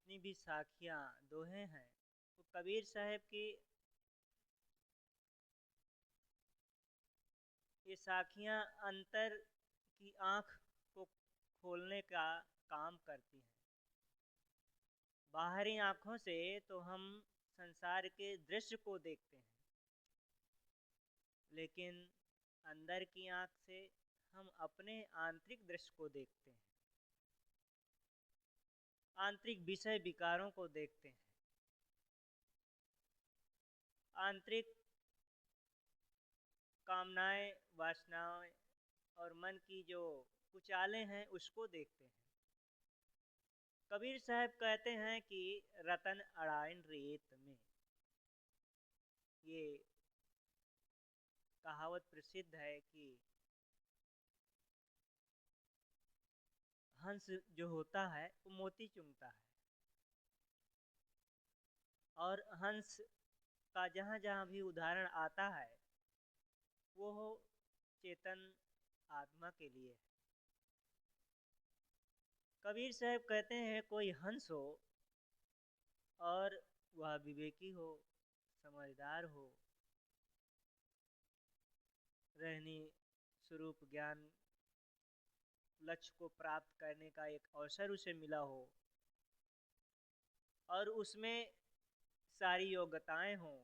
जितनी भी साखियाँ दोहे हैं वो कबीर साहब की ये साखियाँ अंतर की आँख को खोलने का काम करती हैं। बाहरी आँखों से तो हम संसार के दृश्य को देखते हैं, लेकिन अंदर की आँख से हम अपने आंतरिक दृश्य को देखते हैं, आंतरिक विषय विकारों को देखते हैं, आंतरिक कामनाएं, वासनाएं और मन की जो कुचाले हैं उसको देखते हैं। कबीर साहब कहते हैं कि रतन अड़ाइन रेत में, ये कहावत प्रसिद्ध है कि हंस जो होता है वो मोती चुनता है, और हंस का जहाँ जहाँ भी उदाहरण आता है वो चेतन आत्मा के लिए है। कबीर साहब कहते हैं कोई हंस हो और वह विवेकी हो, समझदार हो, रहनी स्वरूप ज्ञान लक्ष्य को प्राप्त करने का एक अवसर उसे मिला हो और उसमें सारी योग्यताएं हों,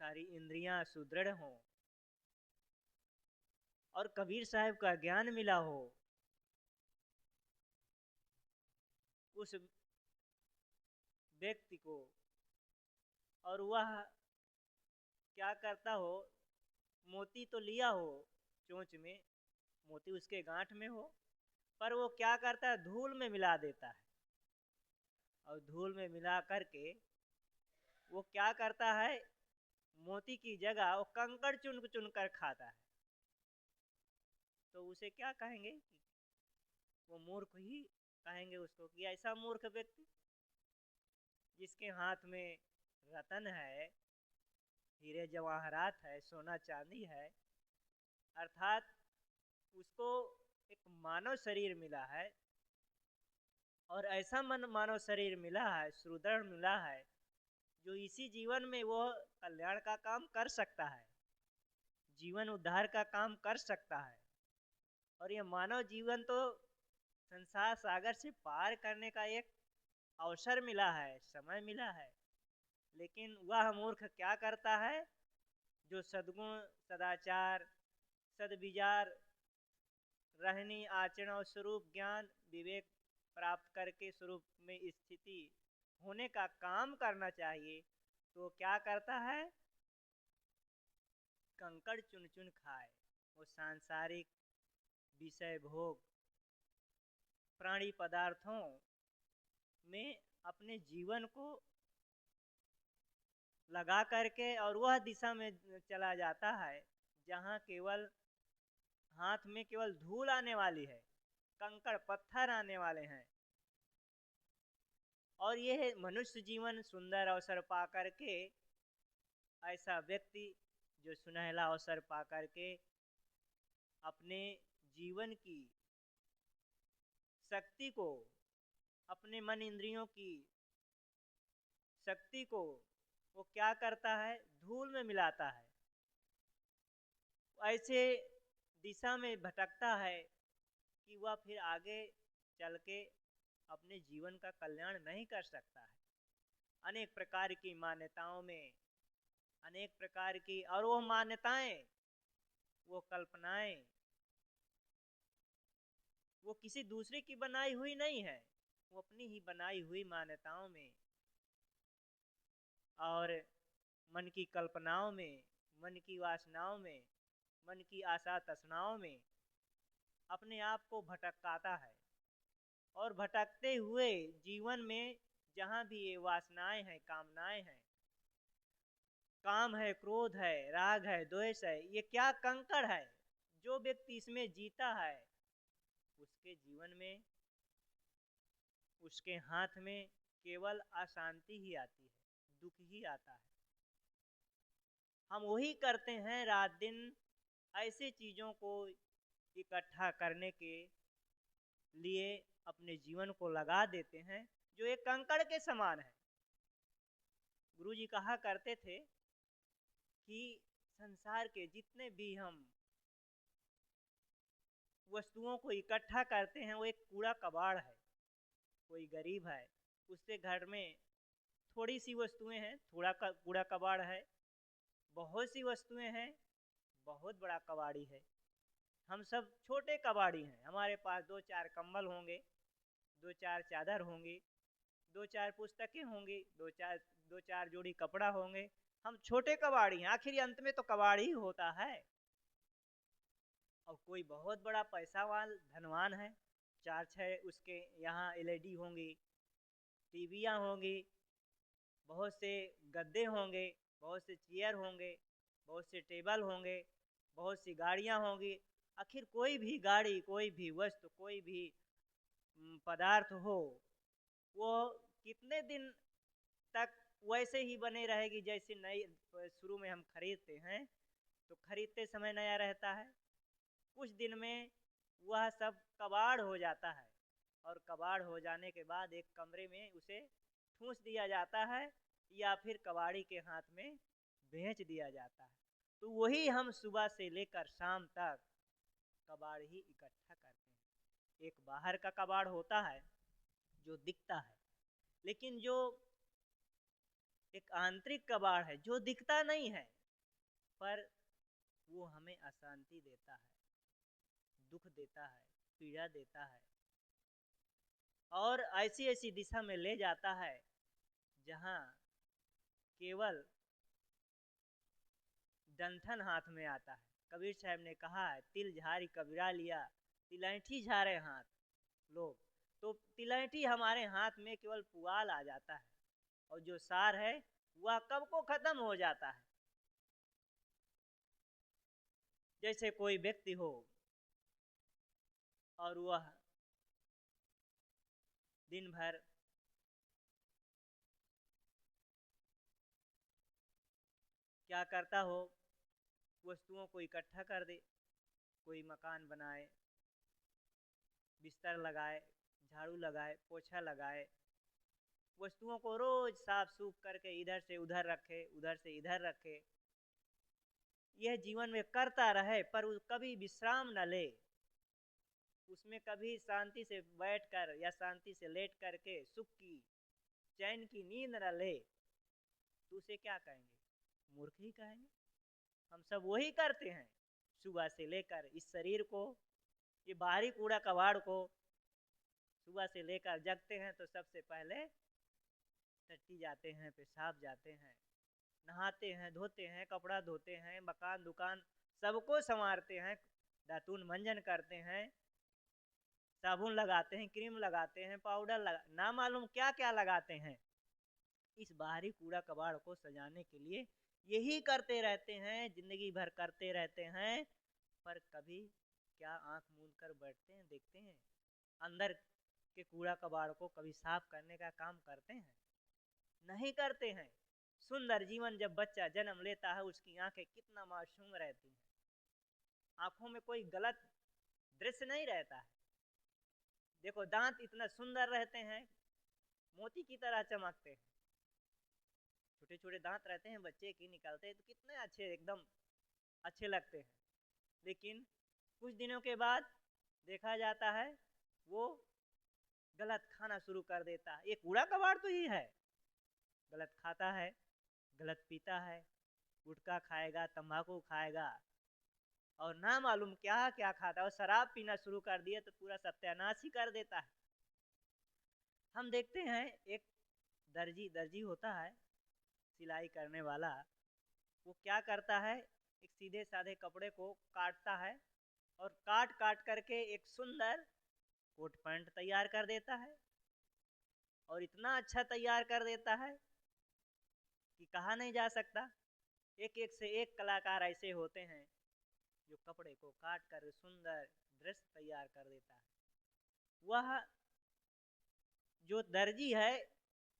सारी इंद्रियां सुदृढ़ हों और कबीर साहब का ज्ञान मिला हो, उस व्यक्ति को, और वह क्या करता हो, मोती तो लिया हो चोंच में, मोती उसके गांठ में हो, पर वो क्या करता है, धूल में मिला देता है, और धूल में मिला करके वो क्या करता है, मोती की जगह वो कंकड़ चुन चुन कर खाता है। तो उसे क्या कहेंगे, वो मूर्ख ही कहेंगे उसको, कि ऐसा मूर्ख व्यक्ति जिसके हाथ में रतन है, हीरे जवाहरात है, सोना चांदी है, अर्थात उसको एक मानव शरीर मिला है, और ऐसा मानव शरीर मिला है, सुदृढ़ मिला है, जो इसी जीवन में वो कल्याण का काम कर सकता है, जीवन उद्धार का काम कर सकता है। और ये मानव जीवन तो संसार सागर से पार करने का एक अवसर मिला है, समय मिला है, लेकिन वह मूर्ख क्या करता है, जो सद्गुण, सदाचार, सद्विचार, रहनी, आचरण और स्वरूप ज्ञान विवेक प्राप्त करके स्वरूप में स्थिति होने का काम करना चाहिए, तो क्या करता है, कंकड़ चुन चुन खाए। वो सांसारिक विषय भोग, प्राणी पदार्थों में अपने जीवन को लगा करके और वह दिशा में चला जाता है जहाँ केवल हाथ में केवल धूल आने वाली है, कंकड़ पत्थर आने वाले हैं। और यह मनुष्य जीवन सुंदर अवसर पा करके, ऐसा व्यक्ति जो सुनहला अवसर पा करके अपने जीवन की शक्ति को, अपने मन इंद्रियों की शक्ति को वो क्या करता है, धूल में मिलाता है, ऐसे दिशा में भटकता है कि वह फिर आगे चल के अपने जीवन का कल्याण नहीं कर सकता है। अनेक प्रकार की मान्यताओं में, अनेक प्रकार की, और वो मान्यताएं, वो कल्पनाएं, वो किसी दूसरे की बनाई हुई नहीं है, वो अपनी ही बनाई हुई मान्यताओं में और मन की कल्पनाओं में, मन की वासनाओं में, मन की आशा तसनाओं में अपने आप को भटकाता है। और भटकते हुए जीवन में जहाँ भी ये वासनाएं हैं, कामनाएं हैं, काम है, क्रोध है, राग है, द्वेष है, ये क्या कंकड़ है। जो व्यक्ति इसमें जीता है उसके जीवन में, उसके हाथ में केवल अशांति ही आती है, दुख ही आता है। हम वही करते हैं रात दिन, ऐसे चीजों को इकट्ठा करने के लिए अपने जीवन को लगा देते हैं जो एक कंकड़ के समान है। गुरुजी कहा करते थे कि संसार के जितने भी हम वस्तुओं को इकट्ठा करते हैं वो एक कूड़ा कबाड़ है। कोई गरीब है, उसके घर में थोड़ी सी वस्तुएं हैं, थोड़ा कूड़ा कबाड़ है। बहुत सी वस्तुएं हैं, बहुत बड़ा कबाड़ी है। हम सब छोटे कबाड़ी हैं। हमारे पास 2-4 कंबल होंगे, 2-4 चादर होंगी, 2-4 पुस्तकें होंगी, 2-4 जोड़ी कपड़ा होंगे। हम छोटे कबाड़ी हैं। आखिर अंत में तो कबाड़ी ही होता है। और कोई बहुत बड़ा पैसावान धनवान है, 4-6 उसके यहाँ LED होंगी, टीवियाँ होंगी, बहुत से गद्दे होंगे, बहुत से चेयर होंगे, बहुत से टेबल होंगे, बहुत सी गाड़ियाँ होंगी। आखिर कोई भी गाड़ी, कोई भी वस्तु, कोई भी पदार्थ हो, वो कितने दिन तक वैसे ही बने रहेगी जैसे नई शुरू में हम खरीदते हैं तो खरीदते समय नया रहता है। कुछ दिन में वह सब कबाड़ हो जाता है और कबाड़ हो जाने के बाद एक कमरे में उसे ठूंस दिया जाता है या फिर कबाड़ी के हाथ में बेच दिया जाता है। तो वही हम सुबह से लेकर शाम तक कबाड़ ही इकट्ठा करते हैं। एक बाहर का कबाड़ होता है जो दिखता है, लेकिन जो एक आंतरिक कबाड़ है जो दिखता नहीं है पर वो हमें अशांति देता है, दुख देता है, पीड़ा देता है और ऐसी ऐसी दिशा में ले जाता है जहाँ केवल डंठन हाथ में आता है। कबीर साहब ने कहा है, तिल झारी कबीरा लिया, तिलैठी झारे हाथ लोग। तो तिलैठी हमारे हाथ में केवल पुआल आ जाता है और जो सार है वह कब को खत्म हो जाता है। जैसे कोई व्यक्ति हो और वह दिन भर क्या करता हो, वस्तुओं को इकट्ठा कर दे, कोई मकान बनाए, बिस्तर लगाए, झाड़ू लगाए, पोछा लगाए, वस्तुओं को रोज साफ सूफ करके इधर से उधर रखे, उधर से इधर रखे। यह जीवन में करता रहे पर कभी विश्राम न ले, उसमें कभी शांति से बैठकर या शांति से लेट करके सुख की, चैन की नींद न ले, तो उसे क्या कहेंगे? मूर्ख ही कहेंगे। हम सब वही करते हैं। सुबह से लेकर इस शरीर को, ये बाहरी कूड़ा कबाड़ को, सुबह से लेकर जगते हैं तो सबसे पहले टट्टी जाते हैं, पेशाब जाते हैं, नहाते हैं, धोते हैं, कपड़ा धोते हैं, मकान दुकान सबको संवारते हैं, दातुन मंजन करते हैं, साबुन लगाते हैं, क्रीम लगाते हैं, पाउडर ना मालूम क्या क्या लगाते हैं इस बाहरी कूड़ा कबाड़ को सजाने के लिए। यही करते रहते हैं, जिंदगी भर करते रहते हैं, पर कभी क्या आंख मूंद कर बैठते हैं, देखते हैं अंदर के कूड़ा कबाड़ को कभी साफ करने का काम करते हैं? नहीं करते हैं। सुंदर जीवन जब बच्चा जन्म लेता है उसकी आंखें कितना मासूम रहती हैं, आंखों में कोई गलत दृश्य नहीं रहता है। देखो दांत इतना सुंदर रहते हैं, मोती की तरह चमकते हैं, छोटे छोटे दांत रहते हैं बच्चे की, निकलते हैं तो कितने अच्छे, एकदम अच्छे लगते हैं। लेकिन कुछ दिनों के बाद देखा जाता है वो गलत खाना शुरू कर देता है। ये कूड़ा कबाड़ तो ही है। गलत खाता है, गलत पीता है, गुटखा खाएगा, तंबाकू खाएगा और ना मालूम क्या क्या खाता है, और शराब पीना शुरू कर दिए तो पूरा सत्यानाश ही कर देता है। हम देखते हैं एक दर्जी होता है, सिलाई करने वाला, वो क्या करता है, एक सीधे साधे कपड़े को काटता है और काट काट करके एक सुंदर कोट पैंट तैयार कर देता है और इतना अच्छा तैयार कर देता है कि कहा नहीं जा सकता। एक एक से एक कलाकार ऐसे होते हैं जो कपड़े को काट कर सुंदर ड्रेस तैयार कर देता है। वह जो दर्जी है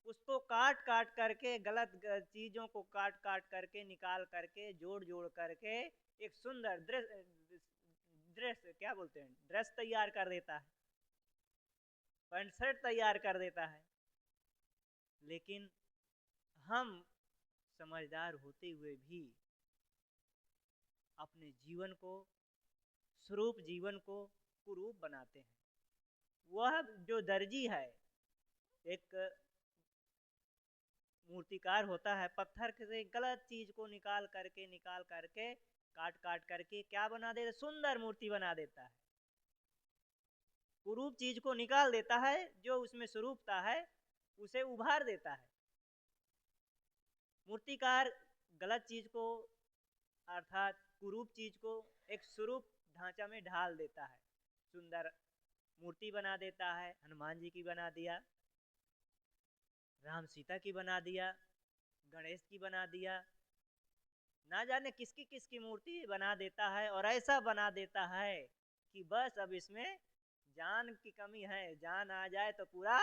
उसको काट काट करके, गलत चीजों को काट काट करके, निकाल करके, जोड़ जोड़ करके एक सुंदर ड्रेस क्या बोलते हैं, ड्रेस तैयार कर देता है, पैंट शर्ट तैयार कर देता है। लेकिन हम समझदार होते हुए भी अपने जीवन को, स्वरूप जीवन को कुरूप बनाते हैं। वह जो दर्जी है, एक मूर्तिकार होता है, पत्थर से गलत चीज को निकाल करके काट काट करके क्या बना देता, सुंदर मूर्ति बना देता है। कुरूप चीज को निकाल देता है, जो उसमें स्वरूपता है उसे उभार देता है। मूर्तिकार गलत चीज को अर्थात कुरूप चीज को एक स्वरूप ढांचा में ढाल देता है, सुंदर मूर्ति बना देता है। हनुमान जी की बना दिया, राम सीता की बना दिया, गणेश की बना दिया, ना जाने किसकी किसकी मूर्ति बना देता है। और ऐसा बना देता है कि बस अब इसमें जान की कमी है, जान आ जाए तो पूरा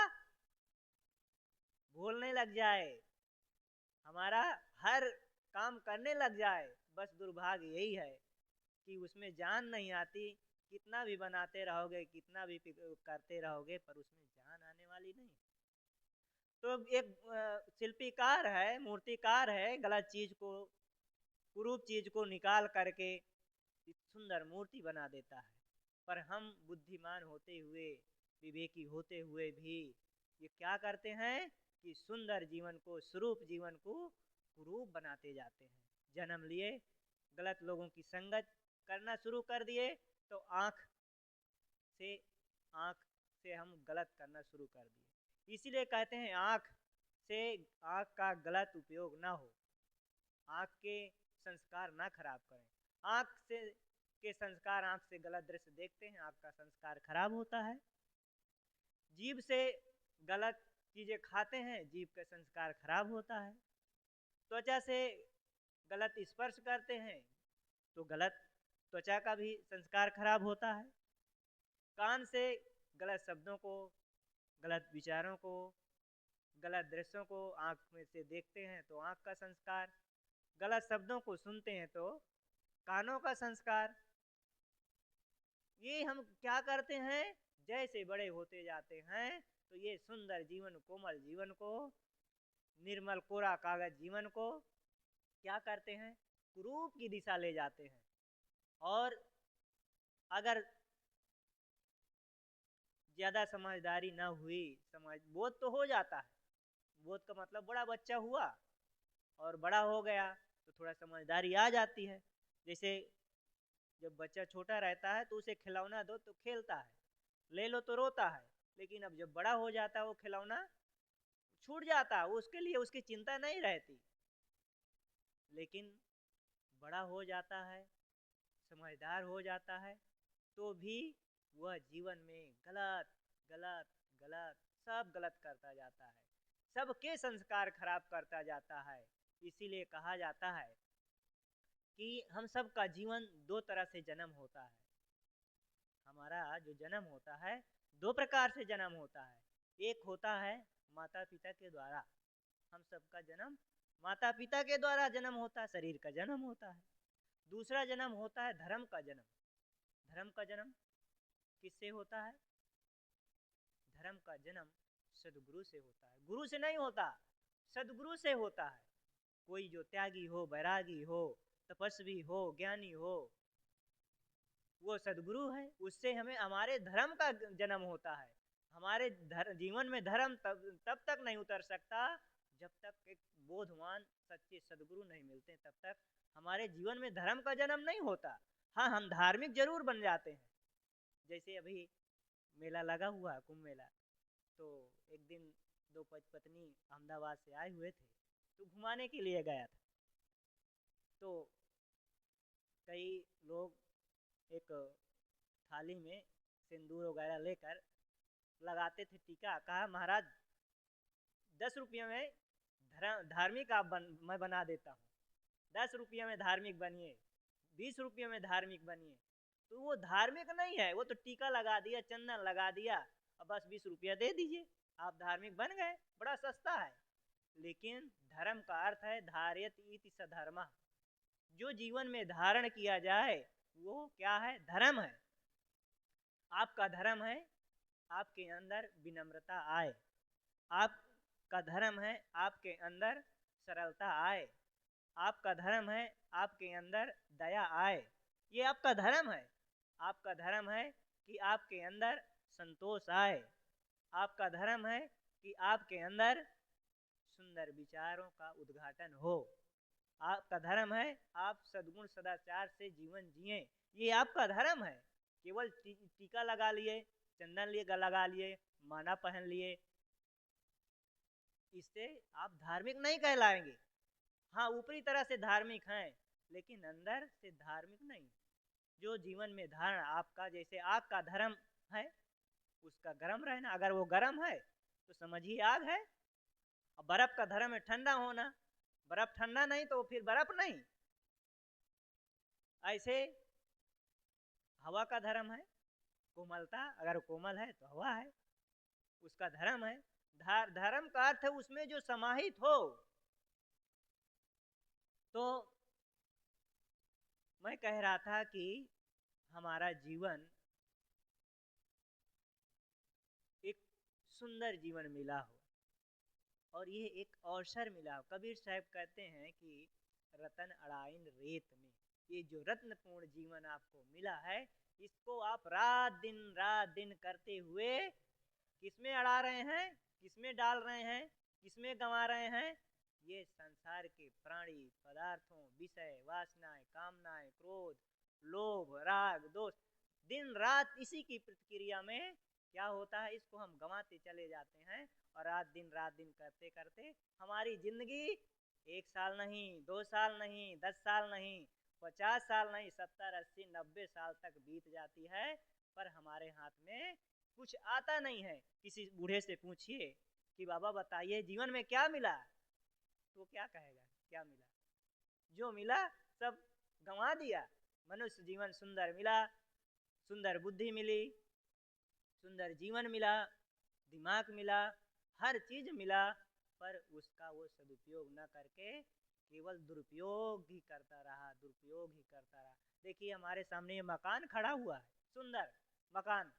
भूलने लग जाए, हमारा हर काम करने लग जाए। बस दुर्भाग्य यही है कि उसमें जान नहीं आती। कितना भी बनाते रहोगे, कितना भी करते रहोगे, पर उसमें जान आने वाली नहीं। तो एक शिल्पीकार है, मूर्तिकार है, गलत चीज को, कुरूप चीज को निकाल करके सुंदर मूर्ति बना देता है। पर हम बुद्धिमान होते हुए, विवेकी होते हुए भी ये क्या करते हैं कि सुंदर जीवन को, स्वरूप जीवन को कुरूप बनाते जाते हैं। जन्म लिए, गलत लोगों की संगत करना शुरू कर दिए, तो आंख से हम गलत करना शुरू कर दिए। इसीलिए कहते हैं आंख का गलत उपयोग ना हो, आंख के संस्कार ना खराब करें। आंख से के संस्कार, आंख से गलत दृश्य देखते हैं, आंख का संस्कार खराब होता है। जीभ से गलत चीजें खाते हैं, जीभ का संस्कार खराब होता है। त्वचा से गलत स्पर्श करते हैं तो गलत त्वचा का भी संस्कार खराब होता है। कान से गलत शब्दों को, गलत विचारों को, गलत दृश्यों को आंख में से देखते हैं तो आंख का संस्कार, गलत शब्दों को सुनते हैं तो कानों का संस्कार। ये हम क्या करते हैं, जैसे बड़े होते जाते हैं तो ये सुंदर जीवन, कोमल जीवन को, निर्मल कोरा कागज जीवन को क्या करते हैं, कुरूप की दिशा ले जाते हैं। और अगर ज्यादा समझदारी ना हुई, समझ बोध तो हो जाता है, बोध का मतलब बड़ा बच्चा हुआ और बड़ा हो गया तो थोड़ा समझदारी आ जाती है। जैसे जब बच्चा छोटा रहता है तो उसे खिलौना दो तो खेलता है, ले लो तो रोता है। लेकिन अब जब बड़ा हो जाता है वो खिलौना छूट जाता है, उसके लिए उसकी चिंता नहीं रहती। लेकिन बड़ा हो जाता है, समझदार हो जाता है, तो भी वह जीवन में गलत गलत गलत सब गलत करता जाता है, सबके संस्कार खराब करता जाता है। इसीलिए कहा जाता है कि हम सब का जीवन दो तरह से जन्म होता है। हमारा जो जन्म होता है दो प्रकार से जन्म होता है। एक होता है माता पिता के द्वारा, हम सबका जन्म माता पिता के द्वारा जन्म होता है, शरीर का जन्म होता है। दूसरा जन्म होता है धर्म का जन्म। धर्म का जन्म किससे होता है, धर्म का जन्म सदगुरु से होता है, गुरु से नहीं होता, सदगुरु से होता है। कोई जो त्यागी हो, बैरागी हो, तपस्वी हो, ज्ञानी हो, वो सदगुरु है, उससे हमें हमारे धर्म का जन्म होता है। हमारे जीवन में धर्म तब तक नहीं उतर सकता जब तक एक बोधवान सच्चे सदगुरु नहीं मिलते, तब तक हमारे जीवन में धर्म का जन्म नहीं होता। हाँ, हम धार्मिक जरूर बन जाते हैं। जैसे अभी मेला लगा हुआ है, कुंभ मेला, तो एक दिन दो पत्नी अहमदाबाद से आए हुए थे, तो घुमाने के लिए गया था। तो कई लोग एक थाली में सिंदूर वगैरह लेकर लगाते थे टीका। कहा महाराज 10 रुपये में धार्मिक मैं बना देता हूँ, 10 रुपये में धार्मिक बनिए, 20 रुपये में धार्मिक बनिए। तो वो धार्मिक नहीं है, वो तो टीका लगा दिया, चंदन लगा दिया, अब बस 20 रुपया दे दीजिए, आप धार्मिक बन गए, बड़ा सस्ता है। लेकिन धर्म का अर्थ है धार्यत इति सधर्म, जो जीवन में धारण किया जाए वो क्या है, धर्म है। आपका धर्म है आपके अंदर विनम्रता आए, आप का धर्म है आपके अंदर सरलता आए, आपका धर्म है आपके अंदर दया आए, ये आपका धर्म है। आपका धर्म है कि आपके अंदर संतोष आए, आपका धर्म है कि आपके अंदर सुंदर विचारों का उद्घाटन हो, आपका धर्म है आप सद्गुण सदाचार से जीवन जिए, ये आपका धर्म है। केवल टीका लगा लिए, चंदन लिए लगा लिए, माला पहन लिए, इससे आप धार्मिक नहीं कहलाएंगे। हाँ, ऊपरी तरह से धार्मिक हैं लेकिन अंदर से धार्मिक नहीं। जो जीवन में धारण आपका, जैसे आग का धर्म है उसका गर्म रहना, अगर वो गर्म है तो समझिए आग है। और बर्फ का धर्म है ठंडा होना, बर्फ ठंडा नहीं तो फिर बर्फ नहीं। ऐसे हवा का धर्म है कोमलता, अगर कोमल है तो हवा है, उसका धर्म है। धर्म का अर्थ है उसमें जो समाहित हो। तो मैं कह रहा था कि हमारा जीवन एक सुंदर जीवन मिला हो और ये एक अवसर मिला हो। कबीर साहब कहते हैं कि रतन अड़ाइन रेत में, ये जो रत्नपूर्ण जीवन आपको मिला है इसको आप रात दिन करते हुए किसमें अड़ा रहे हैं, किसमें डाल रहे हैं, किसमें गंवा रहे हैं? ये संसार के प्राणी पदार्थों, विषय, वासनाएं, कामनाएं, क्रोध, लोभ, राग, दोष, दिन रात इसी की प्रतिक्रिया में क्या होता है, इसको हम गंवाते चले जाते हैं। और रात दिन करते करते हमारी जिंदगी 1 साल नहीं, 2 साल नहीं, 10 साल नहीं, 50 साल नहीं, 70, 80, 90 साल तक बीत जाती है, पर हमारे हाथ में कुछ आता नहीं है। किसी बूढ़े से पूछिए कि बाबा बताइए जीवन में क्या मिला, तो क्या कहेगा, क्या मिला? जो मिला सब गंवा दिया। मनुष्य जीवन सुंदर मिला, सुंदर बुद्धि मिली, सुंदर जीवन मिला, दिमाग मिला, हर चीज मिला, पर उसका वो सदुपयोग न करके केवल दुरुपयोग ही करता रहा, दुरुपयोग ही करता रहा। देखिए हमारे सामने ये मकान खड़ा हुआ है, सुंदर मकान,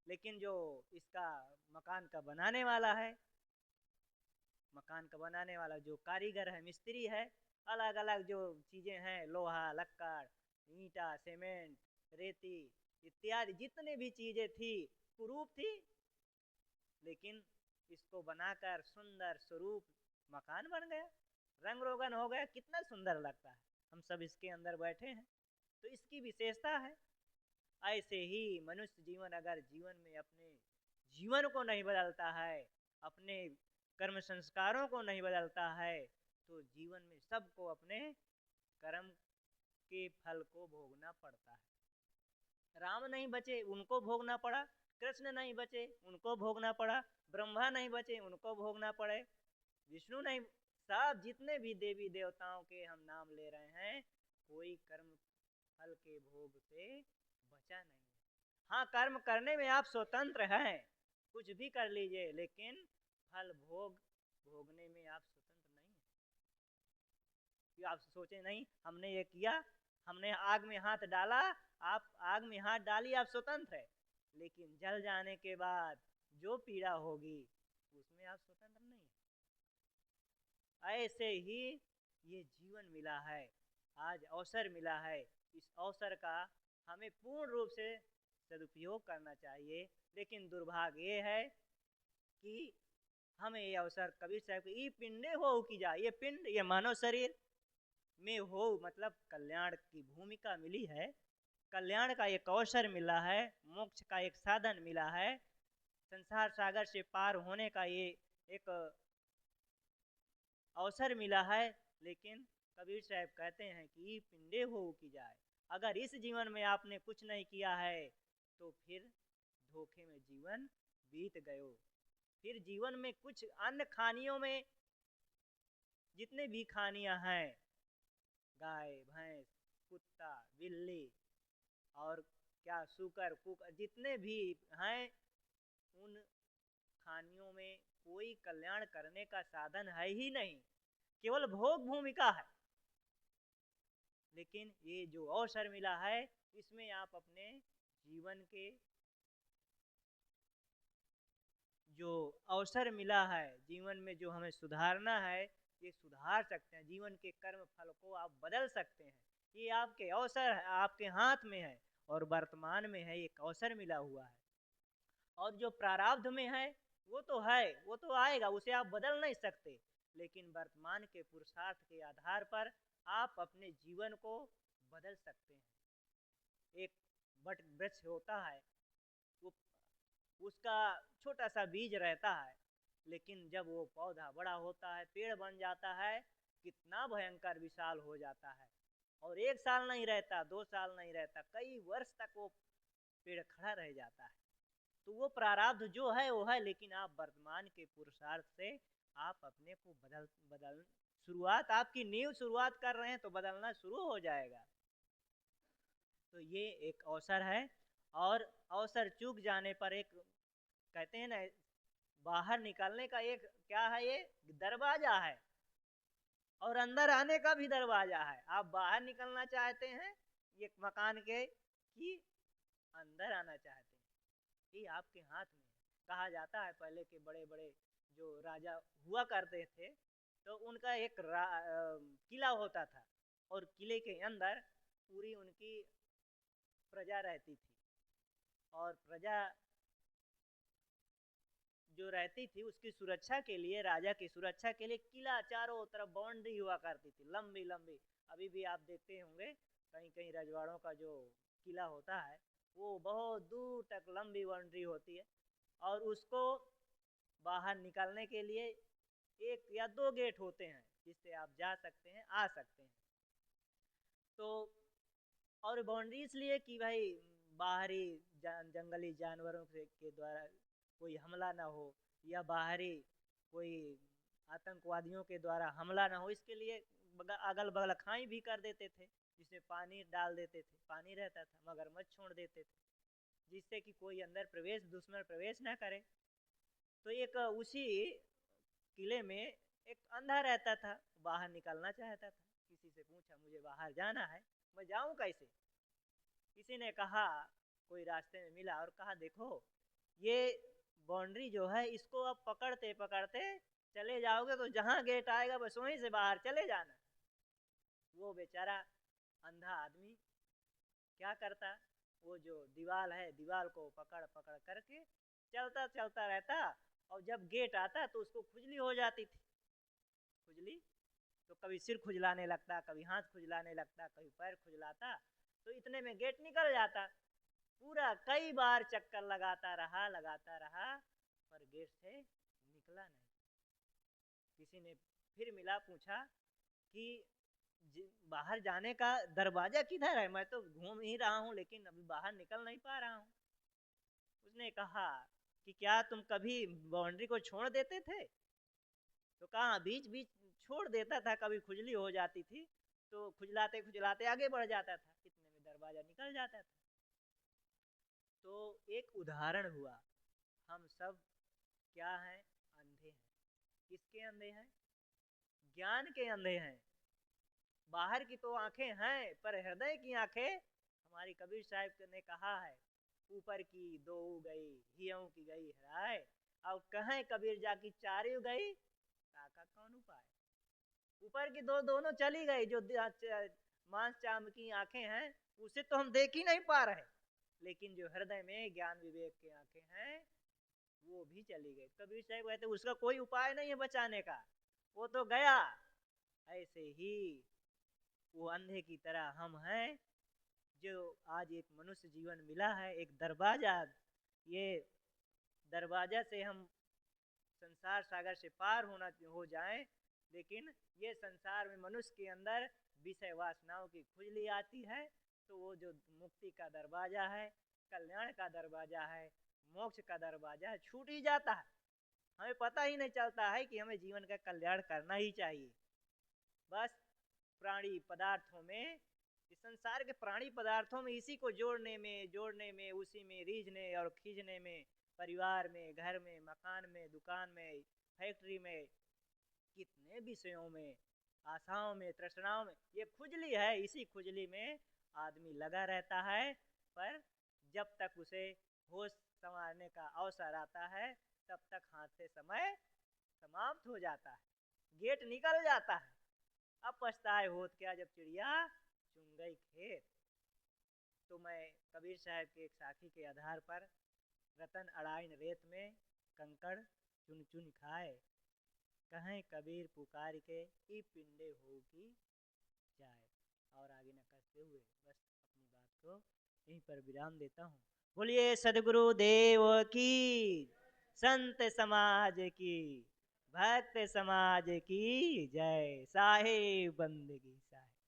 लेकिन जो इसका मकान का बनाने वाला है, मकान का बनाने वाला जो कारीगर है, मिस्त्री है, अलग अलग जो चीजें हैं, लोहा, लक्कड़, ईंटा, सीमेंट, रेती इत्यादि जितने भी चीजें थी कुरूप थी, लेकिन इसको बनाकर सुंदर स्वरूप मकान बन गया, रंग रोगन हो गया, कितना सुंदर लगता है। हम सब इसके अंदर बैठे हैं, तो इसकी विशेषता है। ऐसे ही मनुष्य जीवन अगर जीवन में अपने जीवन को नहीं बदलता है, अपने कर्म संस्कारों को नहीं बदलता है, तो जीवन में सबको अपने कर्म के फल को भोगना पड़ता है। राम नहीं बचे उनको भोगना पड़ा, कृष्ण नहीं बचे उनको भोगना पड़ा, ब्रह्मा नहीं बचे उनको भोगना पड़े, विष्णु नहीं, सब जितने भी देवी देवताओं के हम नाम ले रहे हैं, कोई कर्म फल के भोग से बचा नहीं है। हाँ, कर्म करने में आप स्वतंत्र हैं, कुछ भी कर लीजिए, लेकिन फल भोगने में आप स्वतंत्र नहीं है। कि आप सोचे नहीं हमने ये किया, हमने आग में हाथ डाला, आप आग में हाथ डाली, आप स्वतंत्र है, लेकिन जल जाने के बाद जो पीड़ा होगी उसमें आप स्वतंत्र नहीं है। ऐसे ही ये जीवन मिला है, आज अवसर मिला है, इस अवसर का हमें पूर्ण रूप से सदुपयोग करना चाहिए। लेकिन दुर्भाग्य ये है कि हमें ये अवसर, कबीर साहब के ई पिंडे हो की जाए, ये पिंड, ये मानव शरीर में हो, मतलब कल्याण की भूमिका मिली है, कल्याण का एक अवसर मिला है, मोक्ष का एक साधन मिला है, संसार सागर से पार होने का ये एक अवसर मिला है। लेकिन कबीर साहब कहते हैं कि पिंडे हो की जाए, अगर इस जीवन में आपने कुछ नहीं किया है तो फिर धोखे में जीवन बीत गयो। फिर जीवन में कुछ अन्य खानियों में, जितने भी खानियां हैं, गाय, भैंस, कुत्ता, बिल्ली और क्या सूकर, कुकर, जितने भी हैं, उन खानियों में कोई कल्याण करने का साधन है ही नहीं, केवल भोग भूमिका है। लेकिन ये जो अवसर मिला है, इसमें आप अपने जीवन के जो अवसर मिला है जीवन में, जो हमें सुधारना है, ये सुधार सकते हैं। जीवन के कर्म फल को आप बदल सकते हैं। ये आपके अवसर है, आपके हाथ में है और वर्तमान में है, एक अवसर मिला हुआ है। और जो प्रारब्ध में है वो तो है, वो तो आएगा, उसे आप बदल नहीं सकते। लेकिन वर्तमान के पुरुषार्थ के आधार पर आप अपने जीवन को बदल सकते हैं। एक वट वृक्ष होता है, वो उसका छोटा सा बीज रहता है, लेकिन जब वो पौधा बड़ा होता है, पेड़ बन जाता है, कितना भयंकर विशाल हो जाता है। और 1 साल नहीं रहता, 2 साल नहीं रहता, कई वर्ष तक वो पेड़ खड़ा रह जाता है। तो वो प्रारब्ध जो है वो है, लेकिन आप वर्तमान के पुरुषार्थ से आप अपने को बदल शुरुआत, आपकी नींव शुरुआत कर रहे हैं तो बदलना शुरू हो जाएगा। तो ये एक अवसर है। और अवसर चूक जाने पर एक कहते हैं ना, बाहर निकलने का एक क्या है, ये दरवाजा है और अंदर आने का भी दरवाजा है। आप बाहर निकलना चाहते हैं ये मकान के, कि अंदर आना चाहते हैं, ये आपके हाथ में है। कहा जाता है पहले के बड़े बड़े जो राजा हुआ करते थे, तो उनका एक किला होता था और किले के अंदर पूरी उनकी प्रजा रहती थी। और प्रजा जो रहती थी उसकी सुरक्षा के लिए, राजा की सुरक्षा के लिए किला चारों तरफ बाउंड्री हुआ करती थी, लंबी लंबी। अभी भी आप देखते होंगे कहीं कहीं रजवाड़ों का जो किला होता है वो बहुत दूर तक लंबी बाउंड्री होती है। और उसको बाहर निकलने के लिए 1 या 2 गेट होते हैं जिससे आप जा सकते हैं, आ सकते हैं। तो और बाउंड्री इसलिए कि भाई बाहरी जंगली जानवरों के द्वारा कोई हमला ना हो, या बाहरी कोई आतंकवादियों के द्वारा हमला ना हो, इसके लिए अगल बगल खाई भी कर देते थे, जिसमें पानी डाल देते थे, पानी रहता था, मगरमच्छ छोड़ देते थे, जिससे कि कोई अंदर प्रवेश, दुश्मन प्रवेश ना करे। तो एक उसी किले में एक अंधा रहता था, बाहर निकलना चाहता था। किसी से पूछा मुझे बाहर जाना है, मैं जाऊं कैसे? किसी ने कहा, कोई रास्ते में मिला और कहा देखो ये बाउंड्री जो है इसको अब पकड़ते पकड़ते चले जाओगे तो जहाँ गेट आएगा बस वहीं से बाहर चले जाना। वो बेचारा अंधा आदमी क्या करता, वो जो दीवार है, दीवार को पकड़ पकड़ करके चलता चलता रहता, और जब गेट आता तो उसको खुजली हो जाती थी। खुजली तो कभी सिर खुजलाने लगता, कभी हाथ खुजलाने लगता, कभी पैर खुजलाता, तो इतने में गेट निकल जाता। पूरा कई बार चक्कर लगाता रहा, पर गेट से निकला नहीं। किसी ने फिर मिला, पूछा कि बाहर जाने का दरवाजा किधर है, मैं तो घूम ही रहा हूँ लेकिन अभी बाहर निकल नहीं पा रहा हूँ। उसने कहा कि क्या तुम कभी बाउंड्री को छोड़ देते थे? तो कहा बीच बीच छोड़ देता था, कभी खुजली हो जाती थी तो खुजलाते खुजलाते आगे बढ़ जाता था, इतने में दरवाजा निकल जाता था। तो एक उदाहरण हुआ, हम सब क्या हैं, अंधे हैं। किसके अंधे हैं? ज्ञान के अंधे हैं। बाहर की तो आंखें हैं पर हृदय की आंखें, हमारी कबीर साहब ने कहा है, ऊपर की 2 गई हियों की गई हराए, अब कहें कबीर जाकी 4 गई, ताका कौन उपाय। ऊपर की 2 दोनों चली गई, जो मांस चाम की आंखें हैं उसे तो हम देख ही नहीं पा रहे, लेकिन जो हृदय में ज्ञान विवेक की आंखें हैं वो भी चली गई। कबीर साहब कहते उसका कोई उपाय नहीं है बचाने का, वो तो गया। ऐसे ही वो अंधे की तरह हम हैं, जो आज एक मनुष्य जीवन मिला है, एक दरवाजा। ये दरवाजा से हम संसार सागर से पार हो जाएं, लेकिन ये संसार में मनुष्य के अंदर विषय वासनाओं की खुजली आती है, तो वो जो मुक्ति का दरवाजा है, कल्याण का दरवाजा है, मोक्ष का दरवाजा है, छूट ही जाता है। हमें पता ही नहीं चलता है कि हमें जीवन का कल्याण करना ही चाहिए। बस प्राणी पदार्थों में, इस संसार के प्राणी पदार्थों में, इसी को जोड़ने में उसी में रीझने और खींचने में, परिवार में, घर में, मकान में, दुकान में, फैक्ट्री में, कितने विषयों में, आशाओं में, तृष्णाओं में, ये खुजली है। इसी खुजली में आदमी लगा रहता है, पर जब तक उसे होश संवारने का अवसर आता है तब तक हाथ से समय समाप्त हो जाता है, गेट निकल जाता है। अब पछताए होत क्या जब चिड़िया चुन गई खेत। तो मैं कबीर साहब के एक साखी के आधार पर रतन अड़ाइन रेत में कंकड़ चुन चुन खाए, कहें कबीर पुकार के ई पिंडे हो की जाए। और आगे न करते हुए बस अपनी बात को यहीं पर विराम देता हूँ। बोलिए सदगुरु देव की, संत समाज की, भक्त समाज की जय। साहिब बंदगी साहिब।